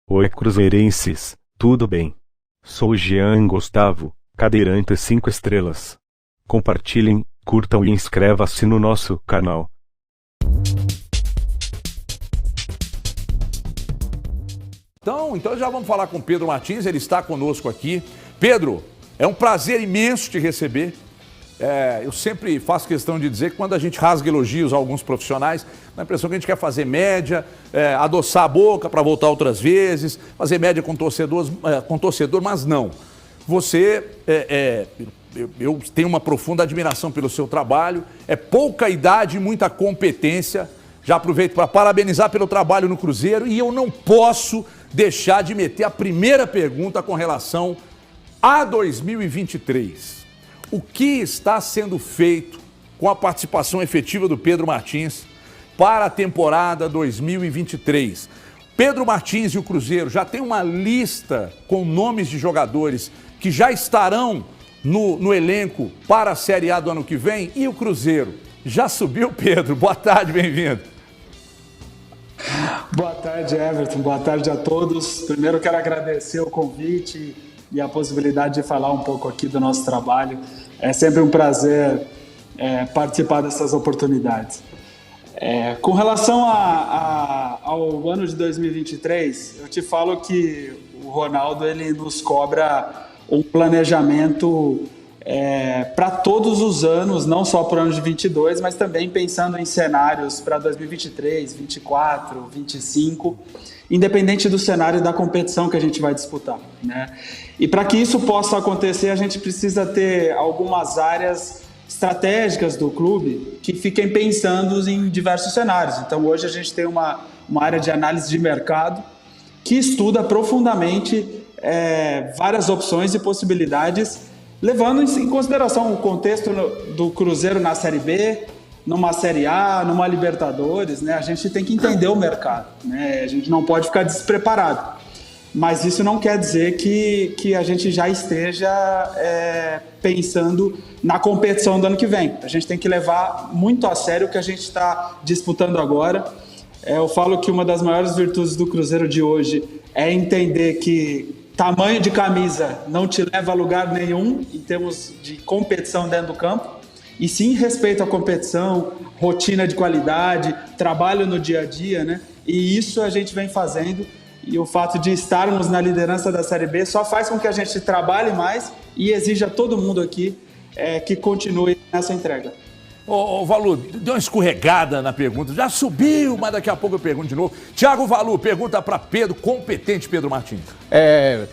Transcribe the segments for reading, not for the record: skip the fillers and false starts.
Oi, cruzeirenses, tudo bem? Sou Jean Gustavo, cadeirante 5 estrelas. Compartilhem, curtam e inscreva-se no nosso canal. Então já vamos falar com o Pedro Martins, ele está conosco aqui. Pedro, é um prazer imenso te receber. Eu sempre faço questão de dizer que quando a gente rasga elogios a alguns profissionais, dá a impressão que a gente quer fazer média, adoçar a boca para voltar outras vezes, fazer média com torcedor, mas não. Você, eu tenho uma profunda admiração pelo seu trabalho, é pouca idade e muita competência. Já aproveito para parabenizar pelo trabalho no Cruzeiro e eu não posso deixar de meter a primeira pergunta com relação a 2023. O que está sendo feito com a participação efetiva do Pedro Martins para a temporada 2023? Pedro Martins e o Cruzeiro já tem uma lista com nomes de jogadores que já estarão no elenco para a Série A do ano que vem? E o Cruzeiro já subiu, Pedro? Boa tarde, bem-vindo. Boa tarde, Everton. Boa tarde a todos. Primeiro quero agradecer o convite e a possibilidade de falar um pouco aqui do nosso trabalho. É sempre um prazer participar dessas oportunidades. Com relação ao ano de 2023, eu te falo que o Ronaldo ele nos cobra um planejamento para todos os anos, não só para o ano de 22, mas também pensando em cenários para 2023, 24, 25, independente do cenário da competição que a gente vai disputar, né? E para que isso possa acontecer, a gente precisa ter algumas áreas estratégicas do clube que fiquem pensando em diversos cenários. Então hoje a gente tem uma área de análise de mercado que estuda profundamente várias opções e possibilidades, levando em consideração o contexto do Cruzeiro na Série B, numa Série A, numa Libertadores, né? A gente tem que entender o mercado, né? A gente não pode ficar despreparado. Mas isso não quer dizer que a gente já esteja pensando na competição do ano que vem. A gente tem que levar muito a sério o que a gente está disputando agora. Eu falo que uma das maiores virtudes do Cruzeiro de hoje é entender que tamanho de camisa não te leva a lugar nenhum em termos de competição dentro do campo, e sim respeito à competição, rotina de qualidade, trabalho no dia a dia, né? E isso a gente vem fazendo, e o fato de estarmos na liderança da Série B só faz com que a gente trabalhe mais e exija a todo mundo aqui que continue nessa entrega. Ô Valu, deu uma escorregada na pergunta, já subiu, mas daqui a pouco eu pergunto de novo. Thiago Valu, pergunta para Pedro, competente Pedro Martins.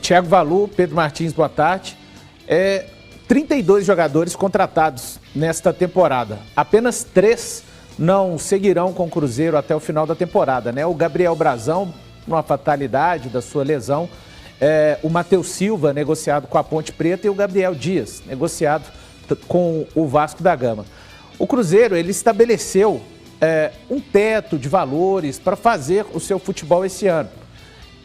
Thiago Valu, Pedro Martins, boa tarde. 32 jogadores contratados nesta temporada. Apenas 3 não seguirão com o Cruzeiro até o final da temporada, né? O Gabriel Brazão, numa fatalidade da sua lesão. O Matheus Silva, negociado com a Ponte Preta, e o Gabriel Dias, negociado com o Vasco da Gama. O Cruzeiro, ele estabeleceu um teto de valores para fazer o seu futebol esse ano.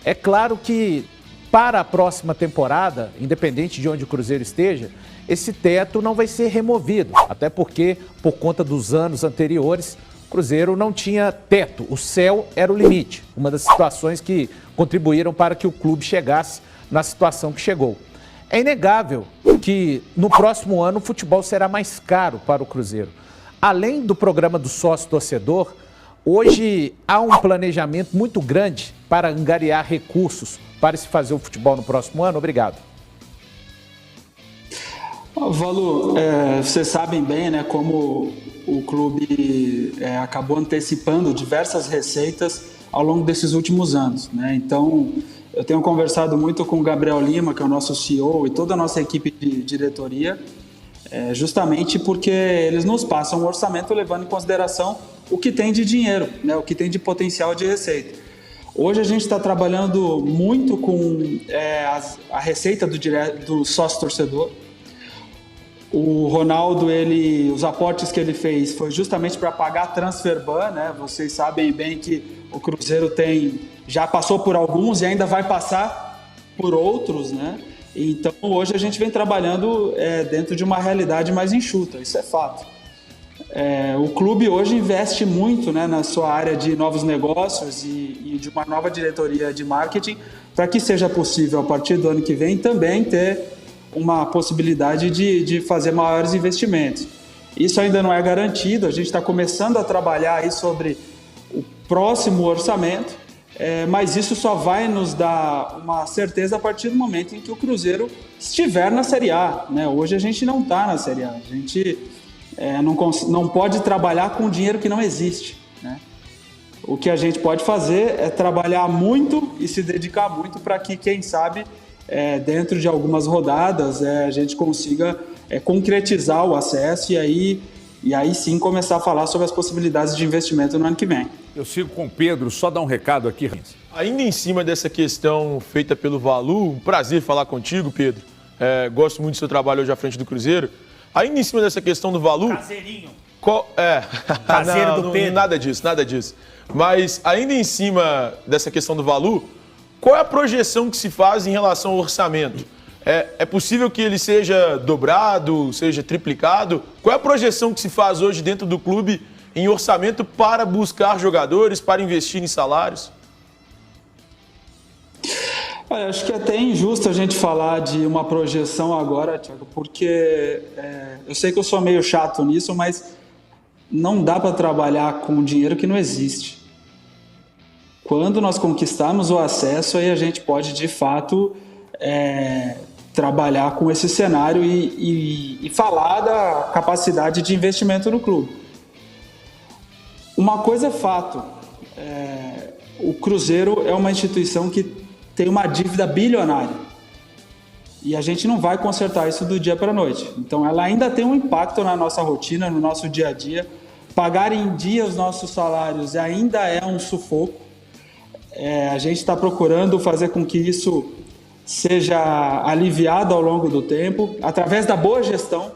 É claro que para a próxima temporada, independente de onde o Cruzeiro esteja, esse teto não vai ser removido. Até porque, por conta dos anos anteriores, o Cruzeiro não tinha teto. O céu era o limite. Uma das situações que contribuíram para que o clube chegasse na situação que chegou. É inegável que no próximo ano o futebol será mais caro para o Cruzeiro. Além do programa do sócio-torcedor, hoje há um planejamento muito grande para angariar recursos para se fazer o futebol no próximo ano. Obrigado. Valu, vocês sabem bem, né, como o clube acabou antecipando diversas receitas ao longo desses últimos anos, né? Então, eu tenho conversado muito com o Gabriel Lima, que é o nosso CEO, e toda a nossa equipe de diretoria, justamente porque eles nos passam um orçamento levando em consideração o que tem de dinheiro, né, o que tem de potencial de receita. Hoje a gente está trabalhando muito com a receita do sócio-torcedor. O Ronaldo, os aportes que ele fez foi justamente para pagar a transfer ban, né? Vocês sabem bem que o Cruzeiro já passou por alguns e ainda vai passar por outros, né? Então hoje a gente vem trabalhando dentro de uma realidade mais enxuta, isso é fato. O clube hoje investe muito, né, na sua área de novos negócios e de uma nova diretoria de marketing, para que seja possível, a partir do ano que vem, também ter uma possibilidade de fazer maiores investimentos. Isso ainda não é garantido, a gente está começando a trabalhar aí sobre o próximo orçamento, mas isso só vai nos dar uma certeza a partir do momento em que o Cruzeiro estiver na Série A, né? Hoje a gente não está na Série A, a gente não pode trabalhar com dinheiro que não existe, né? O que a gente pode fazer é trabalhar muito e se dedicar muito para que, quem sabe, dentro de algumas rodadas, a gente consiga concretizar o acesso e aí sim começar a falar sobre as possibilidades de investimento no ano que vem. Eu sigo com o Pedro, só dar um recado aqui, Rins. Ainda em cima dessa questão feita pelo Valu, um prazer falar contigo, Pedro. Gosto muito do seu trabalho hoje à frente do Cruzeiro. Ainda em cima dessa questão do Valu... Caseirinho. Caseiro do Pedro. Nada disso. Mas ainda em cima dessa questão do Valu, qual é a projeção que se faz em relação ao orçamento? É possível que ele seja dobrado, seja triplicado? Qual é a projeção que se faz hoje dentro do clube em orçamento para buscar jogadores, para investir em salários? Acho que é até injusto a gente falar de uma projeção agora, Thiago, porque eu sei que eu sou meio chato nisso, mas não dá para trabalhar com dinheiro que não existe. Quando nós conquistarmos o acesso, aí a gente pode, de fato, trabalhar com esse cenário e falar da capacidade de investimento no clube. Uma coisa é fato, o Cruzeiro é uma instituição que tem uma dívida bilionária e a gente não vai consertar isso do dia para a noite. Então ela ainda tem um impacto na nossa rotina, no nosso dia a dia. Pagar em dia os nossos salários ainda é um sufoco. A gente está procurando fazer com que isso seja aliviado ao longo do tempo, através da boa gestão.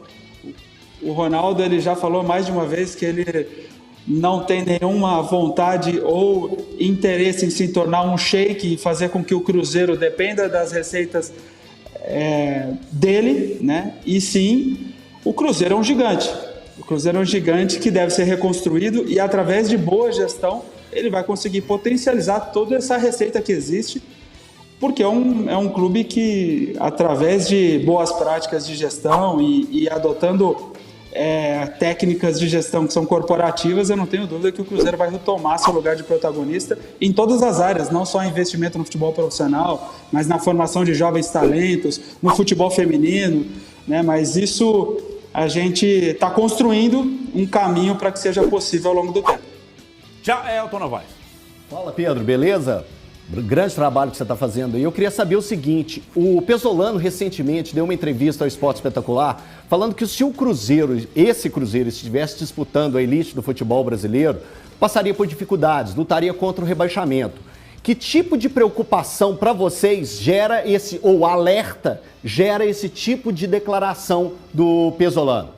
O Ronaldo ele já falou mais de uma vez que ele não tem nenhuma vontade ou interesse em se tornar um sheik e fazer com que o Cruzeiro dependa das receitas dele, né? E sim, o Cruzeiro é um gigante. O Cruzeiro é um gigante que deve ser reconstruído e, através de boa gestão, ele vai conseguir potencializar toda essa receita que existe, porque é um clube que, através de boas práticas de gestão e adotando técnicas de gestão que são corporativas, eu não tenho dúvida que o Cruzeiro vai retomar seu lugar de protagonista em todas as áreas, não só investimento no futebol profissional, mas na formação de jovens talentos, no futebol feminino, né? Mas isso a gente está construindo um caminho para que seja possível ao longo do tempo. Tchau, Elton Novaes. Fala, Pedro, beleza? Grande trabalho que você está fazendo aí. Eu queria saber o seguinte, o Pesolano recentemente deu uma entrevista ao Esporte Espetacular falando que se o Cruzeiro, esse Cruzeiro, estivesse disputando a elite do futebol brasileiro, passaria por dificuldades, lutaria contra o rebaixamento. Que tipo de preocupação para vocês gera gera esse tipo de declaração do Pesolano?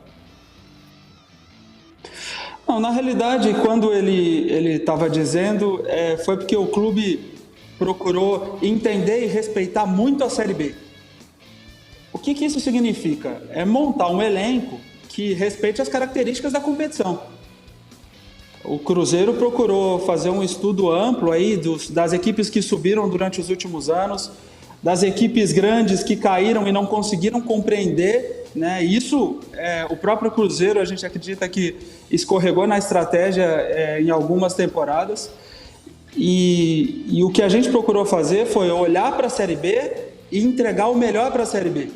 Não, na realidade, quando ele estava dizendo, foi porque o clube procurou entender e respeitar muito a Série B. O que isso significa? É montar um elenco que respeite as características da competição. O Cruzeiro procurou fazer um estudo amplo aí das equipes que subiram durante os últimos anos, das equipes grandes que caíram e não conseguiram compreender, né? Isso, o próprio Cruzeiro, a gente acredita que escorregou na estratégia em algumas temporadas. E o que a gente procurou fazer foi olhar para a Série B e entregar o melhor para a Série B.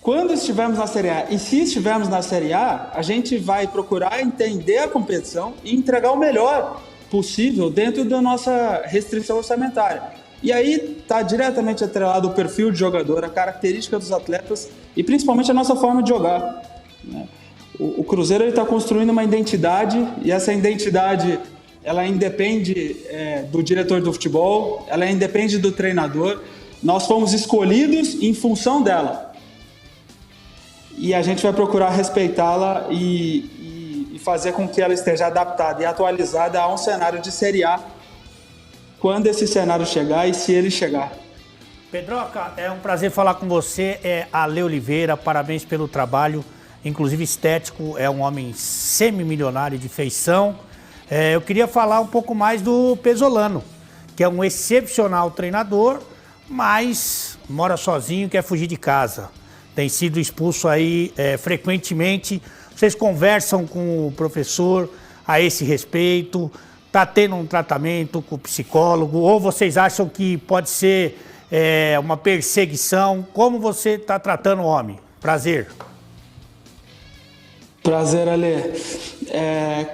Quando estivermos na Série A, e se estivermos na Série A, a gente vai procurar entender a competição e entregar o melhor possível dentro da nossa restrição orçamentária. E aí está diretamente atrelado o perfil de jogador, a característica dos atletas e principalmente a nossa forma de jogar, né? O Cruzeiro está construindo uma identidade e essa identidade ela independe do diretor do futebol, ela independe do treinador. Nós fomos escolhidos em função dela. E a gente vai procurar respeitá-la e fazer com que ela esteja adaptada e atualizada a um cenário de Série A, quando esse cenário chegar e se ele chegar. Pedroca, é um prazer falar com você. Ale Oliveira, parabéns pelo trabalho. inclusive estético, é um homem semi-milionário de feição. Eu queria falar um pouco mais do Pesolano, que é um excepcional treinador, mas mora sozinho, quer fugir de casa. Tem sido expulso aí frequentemente. Vocês conversam com o professor a esse respeito? Está tendo um tratamento com o psicólogo? Ou vocês acham que pode ser uma perseguição? Como você está tratando o homem? Prazer. Prazer, Ale.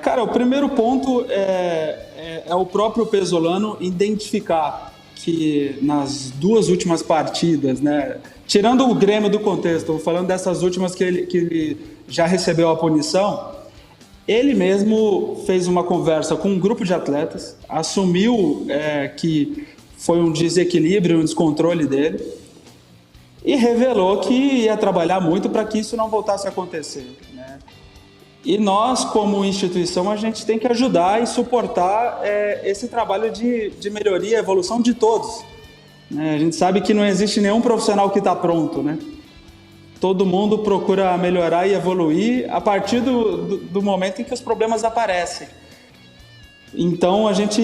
Cara, o primeiro ponto é o próprio Pesolano identificar que nas 2 últimas partidas, né, tirando o Grêmio do contexto, falando dessas últimas que ele já recebeu a punição, ele mesmo fez uma conversa com um grupo de atletas, assumiu que foi um desequilíbrio, um descontrole dele, e revelou que ia trabalhar muito para que isso não voltasse a acontecer, né? E nós, como instituição, a gente tem que ajudar e suportar esse trabalho de melhoria, evolução de todos, né? A gente sabe que não existe nenhum profissional que está pronto, né? Todo mundo procura melhorar e evoluir a partir do momento em que os problemas aparecem. Então, a gente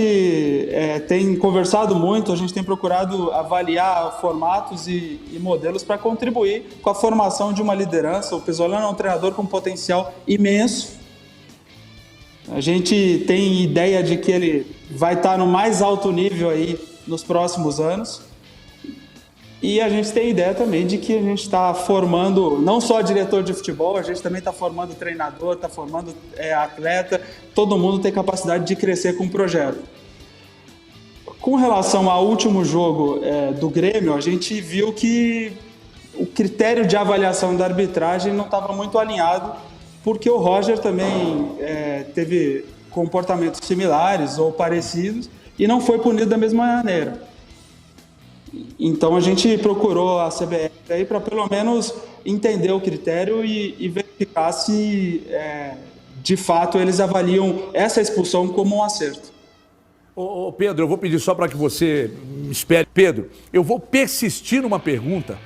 tem conversado muito, a gente tem procurado avaliar formatos e modelos para contribuir com a formação de uma liderança. O Pesolano é um treinador com potencial imenso. A gente tem ideia de que ele vai estar no mais alto nível aí nos próximos anos. E a gente tem ideia também de que a gente está formando não só diretor de futebol, a gente também está formando treinador, está formando atleta. Todo mundo tem capacidade de crescer com o projeto. Com relação ao último jogo do Grêmio, a gente viu que o critério de avaliação da arbitragem não estava muito alinhado, porque o Roger também teve comportamentos similares ou parecidos e não foi punido da mesma maneira. Então a gente procurou a CBF aí para pelo menos entender o critério e verificar se de fato eles avaliam essa expulsão como um acerto. Ô Pedro, eu vou pedir só para que você me espere. Pedro, eu vou persistir numa pergunta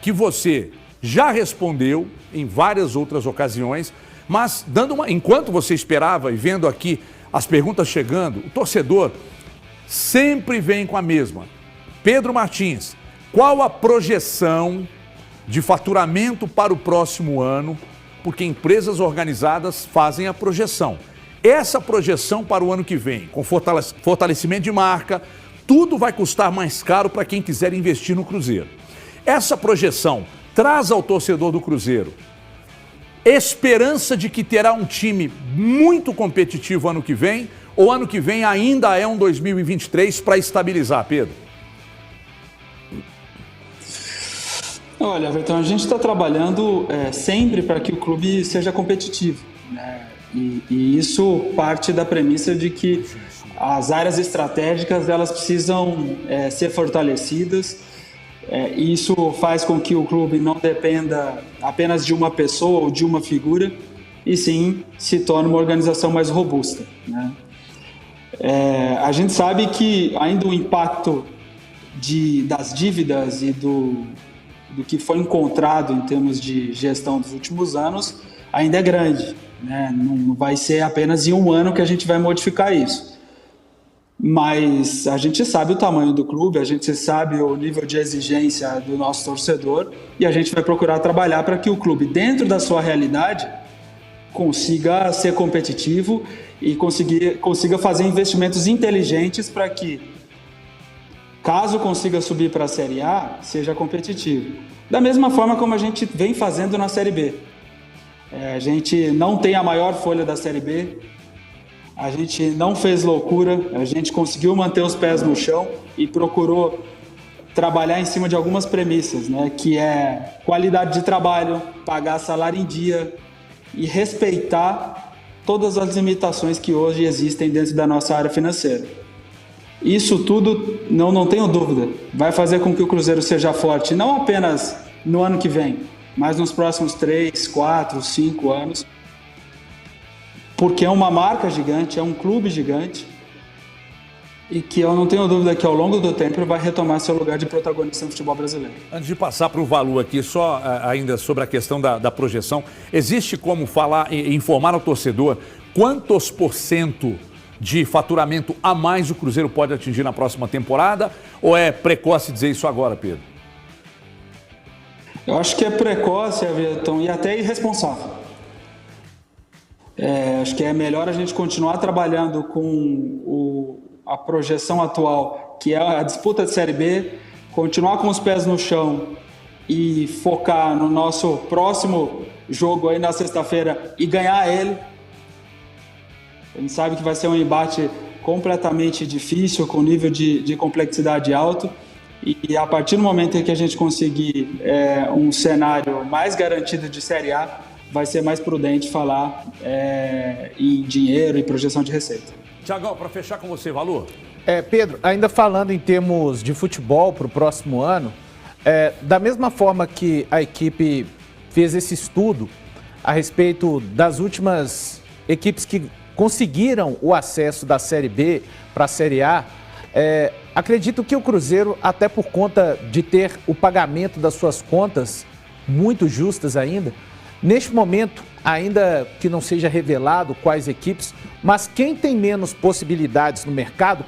que você já respondeu em várias outras ocasiões, mas enquanto você esperava e vendo aqui as perguntas chegando, o torcedor sempre vem com a mesma. Pedro Martins, qual a projeção de faturamento para o próximo ano? Porque empresas organizadas fazem a projeção. Essa projeção para o ano que vem, com fortalecimento de marca, tudo vai custar mais caro para quem quiser investir no Cruzeiro. Essa projeção traz ao torcedor do Cruzeiro esperança de que terá um time muito competitivo ano que vem, ou ano que vem ainda é um 2023 para estabilizar, Pedro? Olha, Everton, a gente está trabalhando sempre para que o clube seja competitivo, né? E isso parte da premissa de que as áreas estratégicas elas precisam ser fortalecidas. E isso faz com que o clube não dependa apenas de uma pessoa ou de uma figura, e sim se torne uma organização mais robusta, né? A gente sabe que ainda o impacto das dívidas e do que foi encontrado em termos de gestão dos últimos anos ainda é grande, né? Não vai ser apenas em um ano que a gente vai modificar isso. Mas a gente sabe o tamanho do clube, a gente sabe o nível de exigência do nosso torcedor e a gente vai procurar trabalhar para que o clube, dentro da sua realidade, consiga ser competitivo e consiga fazer investimentos inteligentes para que, caso consiga subir para a Série A, seja competitivo. Da mesma forma como a gente vem fazendo na Série B. A gente não tem a maior folha da Série B, a gente não fez loucura, a gente conseguiu manter os pés no chão e procurou trabalhar em cima de algumas premissas, né? Que é qualidade de trabalho, pagar salário em dia e respeitar todas as limitações que hoje existem dentro da nossa área financeira. Isso tudo, não tenho dúvida, vai fazer com que o Cruzeiro seja forte, não apenas no ano que vem, mas nos próximos 3, 4, 5 anos, porque é uma marca gigante, é um clube gigante, e que eu não tenho dúvida que ao longo do tempo vai retomar seu lugar de protagonista no futebol brasileiro. Antes de passar para o Valu aqui, só ainda sobre a questão da projeção, existe como falar e informar ao torcedor quantos % de faturamento a mais o Cruzeiro pode atingir na próxima temporada? Ou é precoce dizer isso agora, Pedro? Eu acho que é precoce, Everton, e até irresponsável. Acho que é melhor a gente continuar trabalhando com a projeção atual, que é a disputa de Série B, continuar com os pés no chão e focar no nosso próximo jogo aí na sexta-feira e ganhar ele. A gente sabe que vai ser um embate completamente difícil, com nível de complexidade alto, e a partir do momento em que a gente conseguir um cenário mais garantido de Série A, vai ser mais prudente falar em dinheiro e projeção de receita. Tiagão, para fechar com você, Valu. Pedro, ainda falando em termos de futebol para o próximo ano, da mesma forma que a equipe fez esse estudo a respeito das últimas equipes que conseguiram o acesso da Série B para a Série A, acredito que o Cruzeiro, até por conta de ter o pagamento das suas contas muito justas ainda, neste momento, ainda que não seja revelado quais equipes, mas quem tem menos possibilidades no mercado,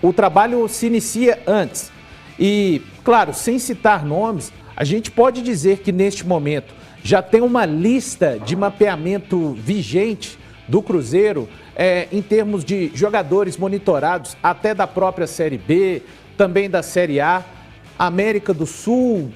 o trabalho se inicia antes. E, claro, sem citar nomes, a gente pode dizer que neste momento já tem uma lista de mapeamento vigente do Cruzeiro em termos de jogadores monitorados até da própria Série B, também da Série A, América do Sul,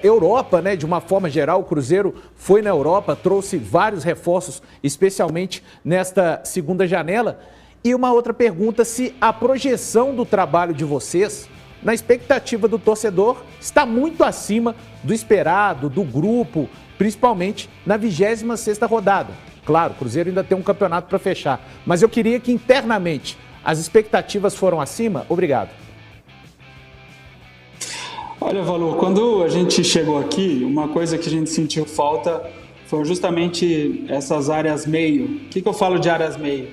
Europa, né, de uma forma geral. O Cruzeiro foi na Europa, trouxe vários reforços, especialmente nesta segunda janela. E uma outra pergunta, se a projeção do trabalho de vocês, na expectativa do torcedor, está muito acima do esperado, do grupo, principalmente na 26ª rodada. Claro, o Cruzeiro ainda tem um campeonato para fechar, mas eu queria que internamente as expectativas foram acima. Obrigado. Olha, Valu, quando a gente chegou aqui, uma coisa que a gente sentiu falta foram justamente essas áreas meio. O que eu falo de áreas meio?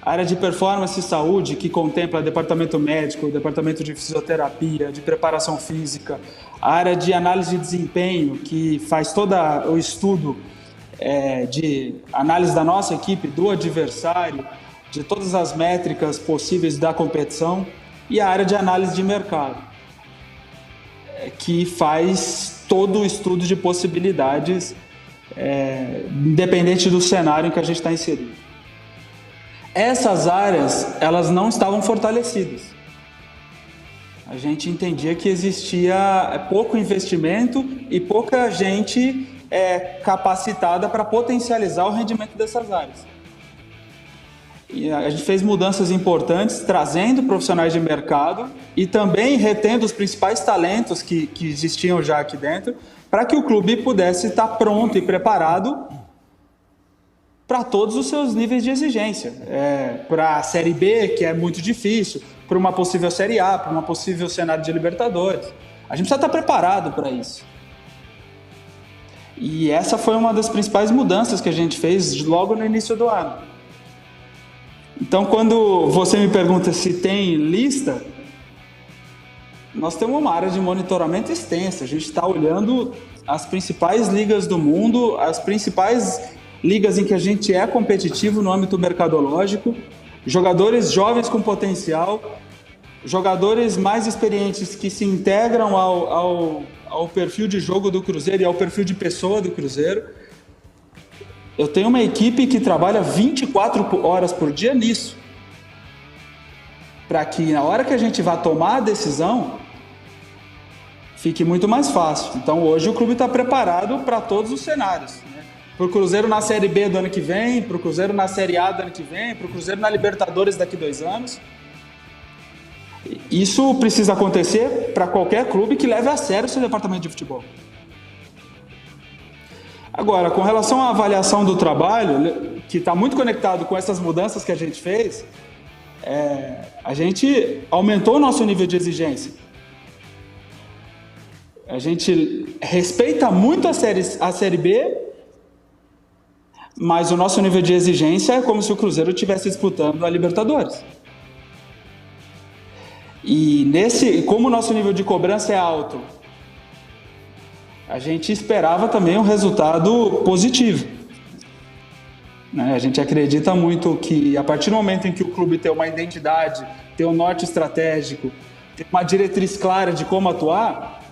A área de performance e saúde, que contempla departamento médico, departamento de fisioterapia, de preparação física, a área de análise de desempenho, que faz todo o estudo de análise da nossa equipe, do adversário, de todas as métricas possíveis da competição, e a área de análise de mercado, que faz todo o estudo de possibilidades, independente do cenário em que a gente está inserido. Essas áreas, elas não estavam fortalecidas. A gente entendia que existia pouco investimento e pouca gente capacitada para potencializar o rendimento dessas áreas. E a gente fez mudanças importantes, trazendo profissionais de mercado e também retendo os principais talentos que existiam já aqui dentro, para que o clube pudesse estar pronto e preparado para todos os seus níveis de exigência. Para a Série B, que é muito difícil, para uma possível Série A, para uma possível cenário de Libertadores. A gente precisa estar preparado para isso. E essa foi uma das principais mudanças que a gente fez logo no início do ano. Então, quando você me pergunta se tem lista, nós temos uma área de monitoramento extensa. A gente está olhando as principais ligas do mundo, as principais ligas em que a gente é competitivo no âmbito mercadológico, jogadores jovens com potencial, jogadores mais experientes que se integram ao perfil de jogo do Cruzeiro e ao perfil de pessoa do Cruzeiro. Eu tenho uma equipe que trabalha 24 horas por dia nisso, para que na hora que a gente vá tomar a decisão, fique muito mais fácil. Então hoje o clube está preparado para todos os cenários, né? Para o Cruzeiro na Série B do ano que vem, para o Cruzeiro na Série A do ano que vem, para o Cruzeiro na Libertadores daqui 2 anos. Isso precisa acontecer para qualquer clube que leve a sério o seu departamento de futebol. Agora, com relação à avaliação do trabalho, que está muito conectado com essas mudanças que a gente fez, a gente aumentou o nosso nível de exigência. A gente respeita muito a Série B, mas o nosso nível de exigência é como se o Cruzeiro estivesse disputando a Libertadores. E como o nosso nível de cobrança é alto, a gente esperava também um resultado positivo. Né? A gente acredita muito que a partir do momento em que o clube tem uma identidade, tem um norte estratégico, tem uma diretriz clara de como atuar,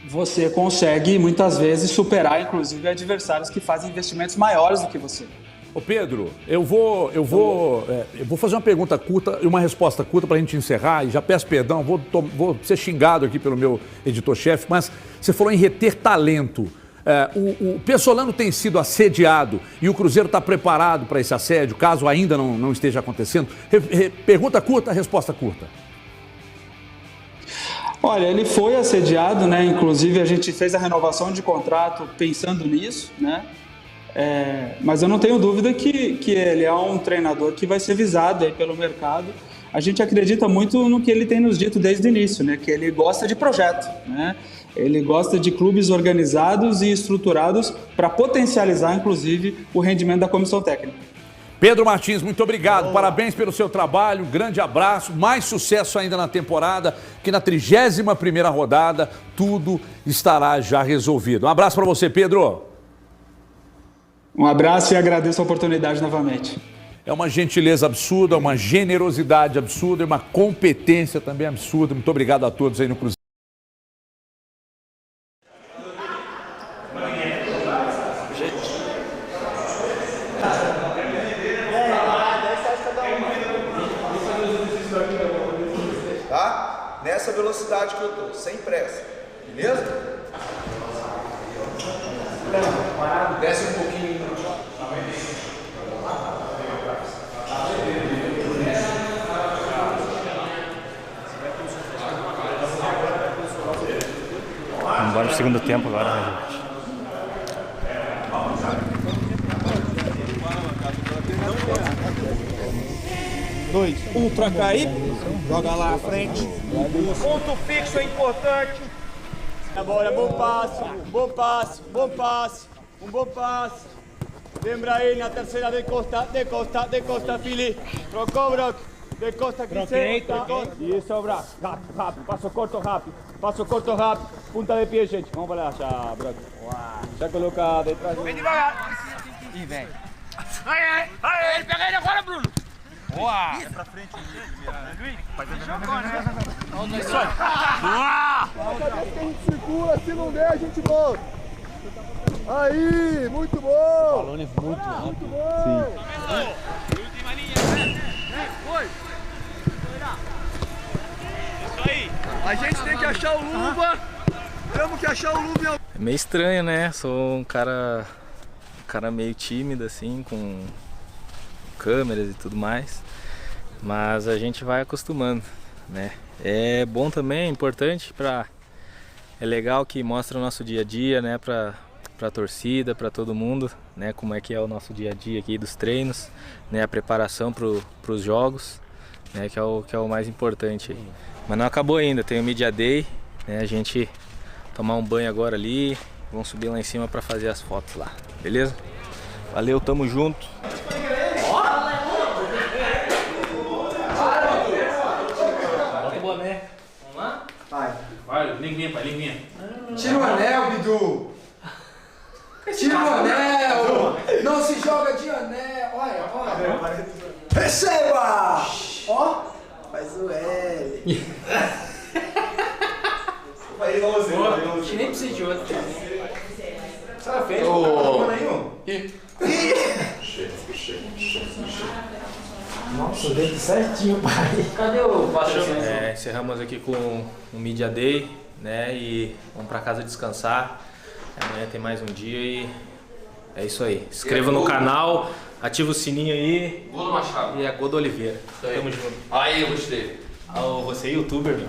você consegue muitas vezes superar inclusive adversários que fazem investimentos maiores do que você. Ô Pedro, eu vou fazer uma pergunta curta e uma resposta curta para a gente encerrar, e já peço perdão, vou ser xingado aqui pelo meu editor-chefe, mas você falou em reter talento. O Pesolano tem sido assediado e o Cruzeiro está preparado para esse assédio, caso ainda não esteja acontecendo? Pergunta curta, resposta curta. Olha, ele foi assediado, né? Inclusive a gente fez a renovação de contrato pensando nisso, né? Mas eu não tenho dúvida que ele é um treinador que vai ser visado aí pelo mercado. A gente acredita muito no que ele tem nos dito desde o início, né? Que ele gosta de projeto, né? Ele gosta de clubes organizados e estruturados para potencializar, inclusive, o rendimento da comissão técnica. Pedro Martins, muito obrigado. Parabéns pelo seu trabalho, um grande abraço, mais sucesso ainda na temporada, que na 31ª rodada tudo estará já resolvido. Um abraço para você, Pedro. Um abraço e agradeço a oportunidade novamente. É uma gentileza absurda, uma generosidade absurda e uma competência também absurda. Muito obrigado a todos aí no Cruzeiro. Tá? Nessa velocidade que eu tô, sem pressa. Beleza? Desce um pouquinho. Vamos embora no segundo tempo agora, né, gente? Dois. Troca aí. Joga lá à frente. Ponto fixo é importante. Agora, bom passe, bom passe, bom passe. Um bom passe. Lembra aí na terceira de costa, Fili. Trocou, Brock. De costa, Crisei. Isso, braço. Rápido. Passo corto, rápido. Punta de pé, gente. Vamos lá, já, Brock. Já coloca detrás. Vem devagar. E vem. Aí, pega ele agora, Bruno. Boa! É pra frente, Luiz. Jogou, né? Boa! Cada vez que a gente circula, se não der, a gente volta. Aí, muito bom! O balão é muito rápido. Muito bom! Sim. Última linha. Foi! Isso aí! A gente tem que achar o Luva. Temos que achar o Luva. É meio estranho, né? Sou um cara meio tímido, assim, com câmeras e tudo mais, mas a gente vai acostumando, né? É bom também, é importante, é legal que mostra o nosso dia a dia, né? Pra torcida, para todo mundo, né? Como é que é o nosso dia a dia aqui dos treinos, né? A preparação pros jogos, né? Que é o mais importante aí. Mas não acabou ainda, tem o Media Day, né? A gente tomar um banho agora ali, vamos subir lá em cima para fazer as fotos lá, beleza? Valeu, tamo junto. Vai, limpinha, pai, limpinha. Tira o anel, Bidu! Tira o anel! Não se joga de anel! Olha. Receba! Ó! Faz o L. A gente nem precisa de outro. Sabe, fez? Não nenhum? Nossa, o dedo certinho, pai. Cadê o patrocínio? Encerramos aqui com o Media Day, né? E vamos pra casa descansar. Amanhã tem mais um dia e é isso aí. Se inscreva no canal, ativa o sininho aí. Gol do Machado. E é Gol do Oliveira. Tamo junto. Aí, eu gostei. Você é youtuber, meu.